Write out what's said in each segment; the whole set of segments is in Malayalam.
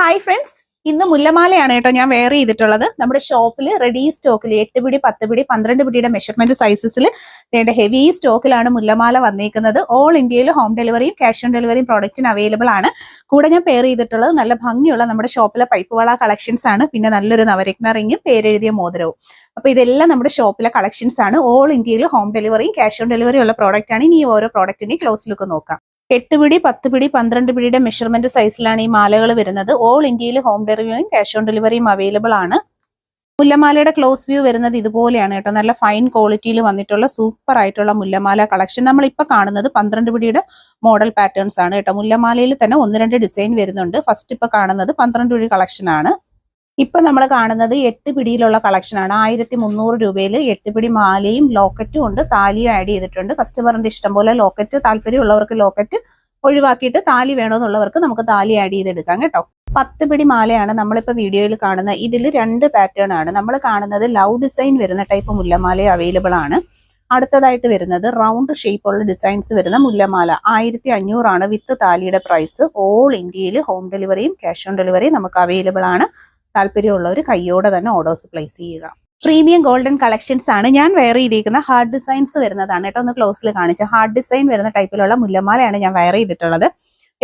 ഹായ് ഫ്രണ്ട്സ്, ഇന്ന് മുല്ലമാലയാണ് കേട്ടോ ഞാൻ വെയർ ചെയ്തിട്ടുള്ളത്. നമ്മുടെ ഷോപ്പിൽ റെഡി സ്റ്റോക്കിൽ 8 പിടി 10 പിടി 12 പിടിയുടെ മെഷർമെന്റ് സൈസസിൽ വേണ്ട ഹെവി സ്റ്റോക്കിലാണ് മുല്ലമാല വന്നിരിക്കുന്നത്. ഓൾ ഇന്ത്യയിൽ ഹോം ഡെലിവറിയും ക്യാഷ് ഓൺ ഡെലിവറിയും പ്രോഡക്റ്റിന് അവൈലബിൾ ആണ്. കൂടെ ഞാൻ പെയർ ചെയ്തിട്ടുള്ളത് നല്ല ഭംഗിയുള്ള നമ്മുടെ ഷോപ്പിലെ പൈപ്പ് വള കളക്ഷൻസ് ആണ്. പിന്നെ നല്ലൊരു നവരത്ന റിങ്ങും പേരെഴുതിയ മോതിരവും. അപ്പൊ ഇതെല്ലാം നമ്മുടെ ഷോപ്പിലെ കളക്ഷൻസ് ആണ്. ഓൾ ഇന്ത്യയിൽ ഹോം ഡെലിവറിയും ക്യാഷ് ഓൺ ഡെലിവറിയും ഉള്ള പ്രോഡക്റ്റ് ആണ്. ഇനി ഓരോ പ്രോഡക്റ്റിന്റെ ക്ലോസ് ലുക്ക് നോക്കാം. 8 പിടി 10 പിടി 12 പിടിയുടെ മെഷർമെന്റ് സൈസിലാണ് ഈ മാലകൾ വരുന്നത്. ഓൾ ഇന്ത്യയിൽ ഹോം ഡെലിവറിയും ക്യാഷ് ഓൺ ഡെലിവറിയും അവൈലബിൾ ആണ്. മുല്ലമാലയുടെ ക്ലോസ് വ്യൂ വരുന്നത് ഇതുപോലെയാണ് കേട്ടോ. നല്ല ഫൈൻ ക്വാളിറ്റിയിൽ വന്നിട്ടുള്ള സൂപ്പർ ആയിട്ടുള്ള മുല്ലമാല കളക്ഷൻ. നമ്മളിപ്പോ കാണുന്നത് 12 പിടിയുടെ മോഡൽ പാറ്റേൺസ് ആണ് കേട്ടോ. മുല്ലമാലയിൽ തന്നെ 1-2 ഡിസൈൻ വരുന്നുണ്ട്. ഫസ്റ്റ് ഇപ്പൊ കാണുന്നത് 12 പിടി കളക്ഷൻ ആണ്. ഇപ്പൊ നമ്മൾ കാണുന്നത് 8 പിടിയിലുള്ള കളക്ഷൻ ആണ്. 1300 രൂപയിൽ 8 പിടി മാലയും ലോക്കറ്റും ഉണ്ട്, താലിയും ആഡ് ചെയ്തിട്ടുണ്ട്. കസ്റ്റമറിന്റെ ഇഷ്ടം പോലെ ലോക്കറ്റ് താല്പര്യമുള്ളവർക്ക് ലോക്കറ്റ് ഒഴിവാക്കിയിട്ട് താലി വേണമെന്നുള്ളവർക്ക് നമുക്ക് താലി ആഡ് ചെയ്തെടുക്കാം കേട്ടോ. 10 പിടി മാലയാണ് നമ്മളിപ്പോ വീഡിയോയിൽ കാണുന്നത്. ഇതിൽ 2 പാറ്റേൺ ആണ്. നമ്മൾ കാണുന്നത് ലവ് ഡിസൈൻ വരുന്ന ടൈപ്പ് മുല്ലമാല അവൈലബിൾ ആണ്. അടുത്തതായിട്ട് വരുന്നത് റൗണ്ട് ഷേപ്പ് ഉള്ള ഡിസൈൻസ് വരുന്ന മുല്ലമാല 1500 ആണ് വിത്ത് താലിയുടെ പ്രൈസ്. ഓൾ ഇന്ത്യയിൽ ഹോം ഡെലിവറിയും ക്യാഷ് ഓൺ ഡെലിവറിയും നമുക്ക് അവൈലബിൾ ആണ്. താല്പര്യമുള്ളവർ കയ്യോടെ തന്നെ ഓർഡേഴ്സ് പ്ലേസ് ചെയ്യുക. പ്രീമിയം ഗോൾഡൻ കളക്ഷൻസ് ആണ് ഞാൻ വെയർ ചെയ്തിരിക്കുന്ന. ഹാർഡ് ഡിസൈൻസ് വരുന്നതാണ് കേട്ടോ. ഒന്ന് ക്ലോസിൽ കാണിച്ച ഹാർഡ് ഡിസൈൻ വരുന്ന ടൈപ്പിലുള്ള മുല്ലമാലയാണ് ഞാൻ വെയർ ചെയ്തിട്ടുള്ളത്.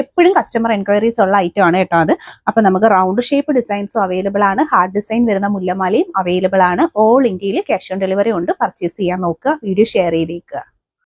എപ്പോഴും കസ്റ്റമർ എൻക്വയറീസ് ഉള്ള ഐറ്റം ആണ് കേട്ടോ അത്. അപ്പൊ നമുക്ക് റൗണ്ട് ഷേപ്പ് ഡിസൈൻസും അവൈലബിൾ ആണ്. ഹാർഡ് ഡിസൈൻ വരുന്ന മുല്ലമാലയും അവൈലബിൾ ആണ്. ഓൾ ഇന്ത്യയിൽ ക്യാഷ് ഓൺ ഡെലിവറി ഉണ്ട്. പർച്ചേസ് ചെയ്യാൻ നോക്കുക. വീഡിയോ ഷെയർ ചെയ്തേക്കുക.